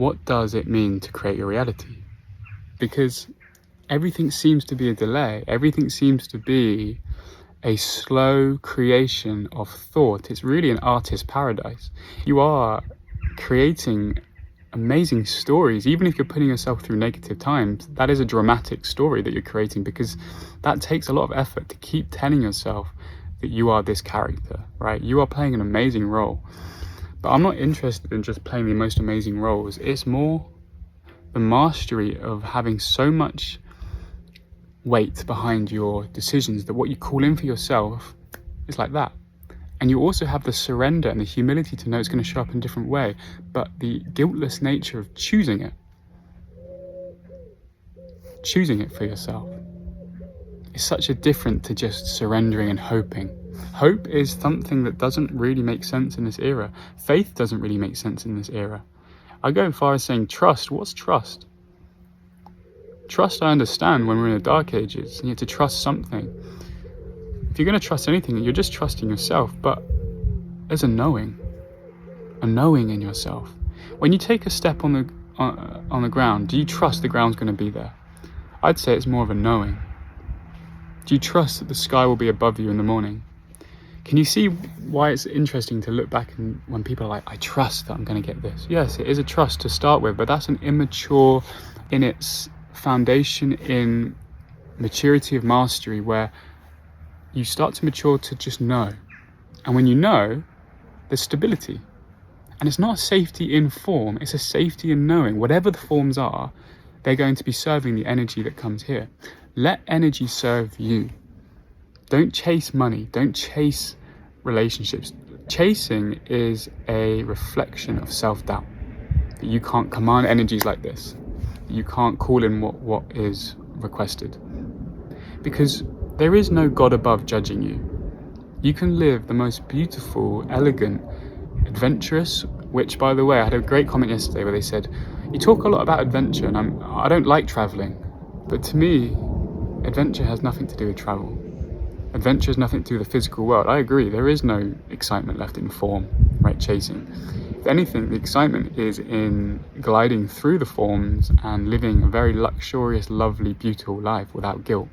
what does it mean to create your reality? Because everything seems to be a delay. Everything seems to be a slow creation of thought. It's really an artist's paradise. You are creating amazing stories. Even if you're putting yourself through negative times, that is a dramatic story that you're creating, because that takes a lot of effort to keep telling yourself that you are this character, right? You are playing an amazing role. But I'm not interested in just playing the most amazing roles. It's more the mastery of having so much weight behind your decisions that what you call in for yourself is like that. And you also have the surrender and the humility to know it's going to show up in a different way, but the guiltless nature of choosing it for yourself is such a different to just surrendering and hoping. Hope is something that doesn't really make sense in this era. Faith doesn't really make sense in this era. I go as far as saying trust. What's trust? Trust, I understand when we're in the dark ages, and you have to trust something. If you're going to trust anything, you're just trusting yourself, but there's a knowing in yourself. When you take a step on the ground, do you trust the ground's going to be there? I'd say it's more of a knowing. Do you trust that the sky will be above you in the morning? Can you see why it's interesting to look back and when people are like, I trust that I'm going to get this? Yes, it is a trust to start with, but that's an immature in its foundation in maturity of mastery, where you start to mature to just know. And when you know, there's stability. And it's not a safety in form, it's a safety in knowing. Whatever the forms are, they're going to be serving the energy that comes here. Let energy serve you. Don't chase money, don't chase relationships. Chasing is a reflection of self-doubt. That you can't command energies like this. You can't call in what is requested. Because there is no God above judging you. You can live the most beautiful, elegant, adventurous, which, by the way, I had a great comment yesterday where they said, you talk a lot about adventure, and I don't like traveling, but to me, adventure has nothing to do with travel. Adventure has nothing to do with the physical world. I agree, there is no excitement left in form, right, chasing. If anything, the excitement is in gliding through the forms and living a very luxurious, lovely, beautiful life without guilt,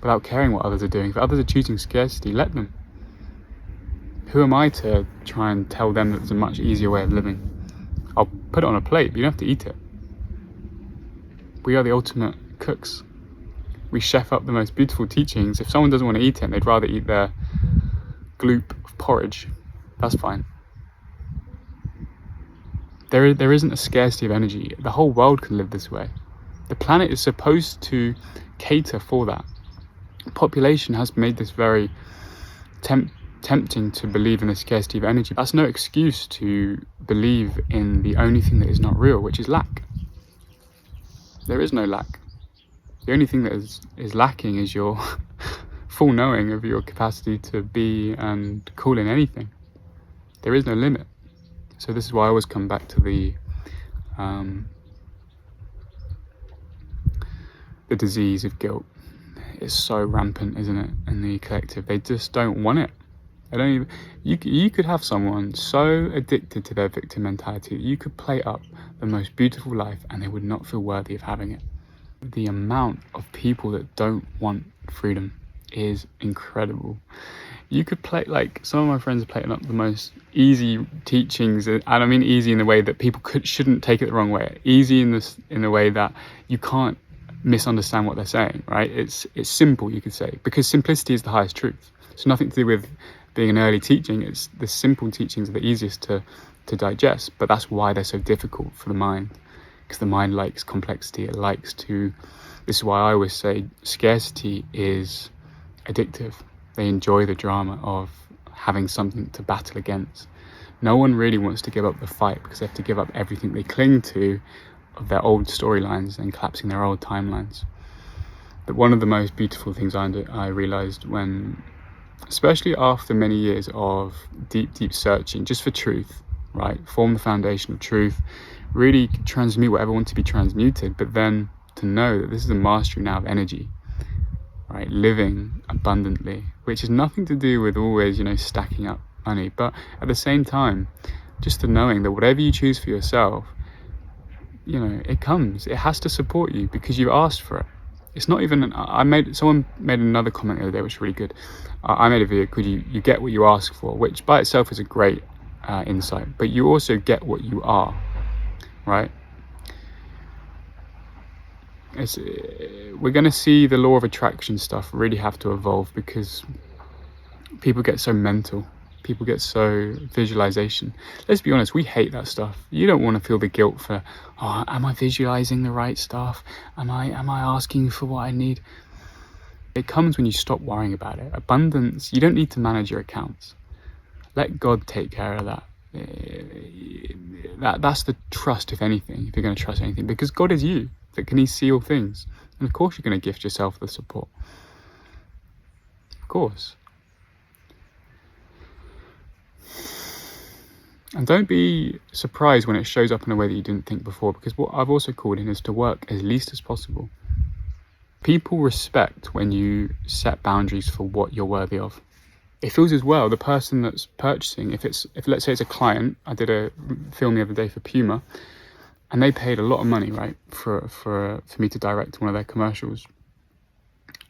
without caring what others are doing. If others are choosing scarcity, let them. Who am I to try and tell them that there's a much easier way of living? I'll put it on a plate, but you don't have to eat it. We are the ultimate cooks. We chef up the most beautiful teachings. If someone doesn't want to eat it and they'd rather eat their gloop of porridge, that's fine. There isn't a scarcity of energy. The whole world can live this way. The planet is supposed to cater for that. Population has made this very tempting to believe in the scarcity of energy. That's no excuse to believe in the only thing that is not real, which is lack. There is no lack. The only thing that is lacking is your full knowing of your capacity to be and call in anything. There is no limit. So this is why I always come back to the disease of guilt. It's so rampant, isn't it, in the collective? They just don't want it. They don't even, you could have someone so addicted to their victim mentality that you could play up the most beautiful life and they would not feel worthy of having it. The amount of people that don't want freedom is incredible. You could play, like, some of my friends are playing up the most easy teachings, and I mean easy in the way that people shouldn't take it the wrong way. Easy in the way that you can't misunderstand what they're saying, right? It's simple, you could say, because simplicity is the highest truth. It's nothing to do with being an early teaching. It's the simple teachings are the easiest to digest, but that's why they're so difficult for the mind, because the mind likes complexity. It likes to, this is why I always say scarcity is addictive. They enjoy the drama of having something to battle against. No one really wants to give up the fight because they have to give up everything they cling to of their old storylines and collapsing their old timelines. But one of the most beautiful things I realized when, especially after many years of deep searching just for truth, right, form the foundation of truth, really transmute whatever wants to be transmuted, but then to know that this is a mastery now of energy, right, living abundantly, which has nothing to do with always, stacking up money, but at the same time, just the knowing that whatever you choose for yourself, it comes. It has to support you because you asked for it. It's not even, someone made another comment the other day which was really good. I made a video called you get what you ask for, which by itself is a great insight, but you also get what you are, right? We're going to see the law of attraction stuff really have to evolve because people get so mental. People get so visualization. Let's be honest, we hate that stuff. You don't want to feel the guilt for, oh, am I visualizing the right stuff? Am I asking for what I need? It comes when you stop worrying about it. Abundance, you don't need to manage your accounts. Let God take care of that. That's the trust, if anything, if you're going to trust anything, because God is you, that can He see all things. And of course you're going to gift yourself the support. Of course. And don't be surprised when it shows up in a way that you didn't think before, because what I've also called in is to work as least as possible. People respect when you set boundaries for what you're worthy of. It feels as well, the person that's purchasing, if let's say it's a client, I did a film the other day for Puma, and they paid a lot of money, right, for me to direct one of their commercials.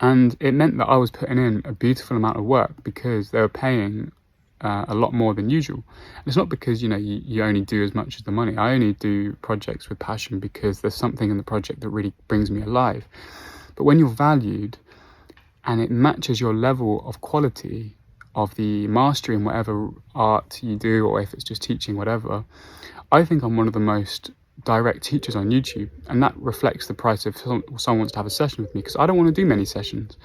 And it meant that I was putting in a beautiful amount of work because they were paying a lot more than usual. And it's not because you only do as much as the money. I only do projects with passion because there's something in the project that really brings me alive. But when you're valued and it matches your level of quality of the mastery in whatever art you do, or if it's just teaching, whatever, I think I'm one of the most direct teachers on YouTube, and that reflects the price if someone wants to have a session with me, because I don't want to do many sessions.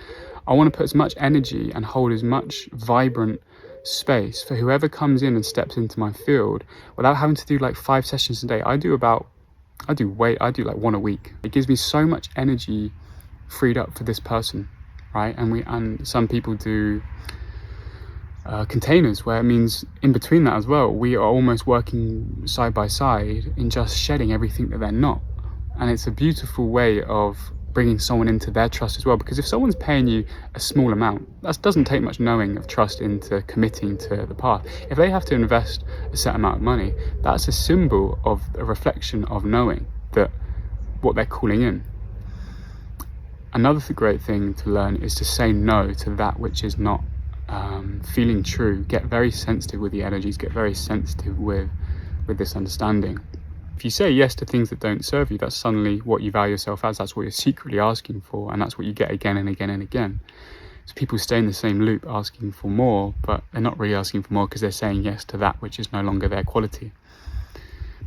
I want to put as much energy and hold as much vibrant space for whoever comes in and steps into my field without having to do like 5 sessions a day. I do like 1 a week. It gives me so much energy freed up for this person, right? And some people do containers, where it means in between that as well, we are almost working side by side in just shedding everything that they're not. And it's a beautiful way of bringing someone into their trust as well, because if someone's paying you a small amount, that doesn't take much knowing of trust into committing to the path. If they have to invest a set amount of money, that's a symbol of a reflection of knowing that what they're calling in. Another great thing to learn is to say no to that which is not feeling true. Get very sensitive with the energies, get very sensitive with this understanding. If you say yes to things that don't serve you, that's suddenly what you value yourself as. That's what you're secretly asking for, and that's what you get again and again and again. So people stay in the same loop asking for more, but they're not really asking for more because they're saying yes to that which is no longer their quality.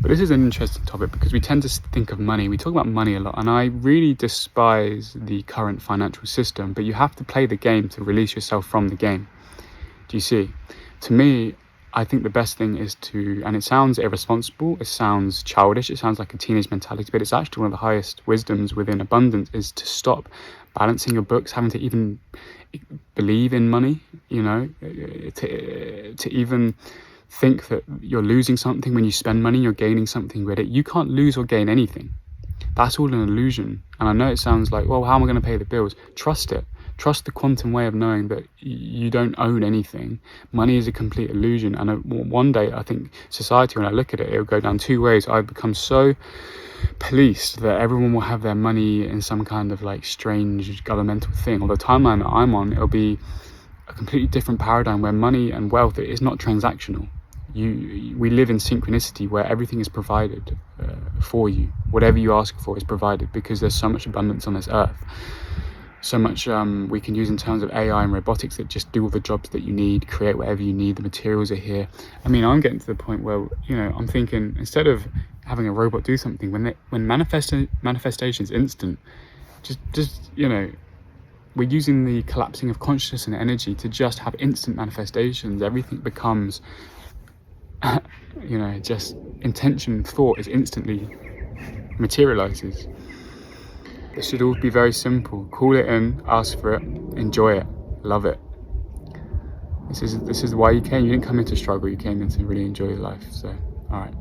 But this is an interesting topic because we tend to think of money. We talk about money a lot, and I really despise the current financial system, but you have to play the game to release yourself from the game. Do you see? To me, I think the best thing is and it sounds irresponsible, it sounds childish, it sounds like a teenage mentality, but it's actually one of the highest wisdoms within abundance, is to stop balancing your books, having to even believe in money, to even think that you're losing something when you spend money, you're gaining something with it. You can't lose or gain anything. That's all an illusion. And I know it sounds like, well, how am I going to pay the bills? Trust it. Trust the quantum way of knowing that you don't own anything. Money is a complete illusion. And one day, I think society, when I look at it, it'll go down 2 ways. I've become so policed that everyone will have their money in some kind of like strange governmental thing. Or the timeline that I'm on, it'll be a completely different paradigm where money and wealth is not transactional. We live in synchronicity where everything is provided for you. Whatever you ask for is provided, because there's so much abundance on this earth. So much we can use in terms of AI and robotics that just do all the jobs that you need, create whatever you need. The materials are here. I mean, I'm getting to the point where I'm thinking, instead of having a robot do something, when manifestation is instant, just we're using the collapsing of consciousness and energy to just have instant manifestations. Everything becomes just intention, thought is instantly materializes. It should all be very simple. Call it in, ask for it, enjoy it, love it. This is why you came. You didn't come in to struggle, you came in to really enjoy your life. So, alright.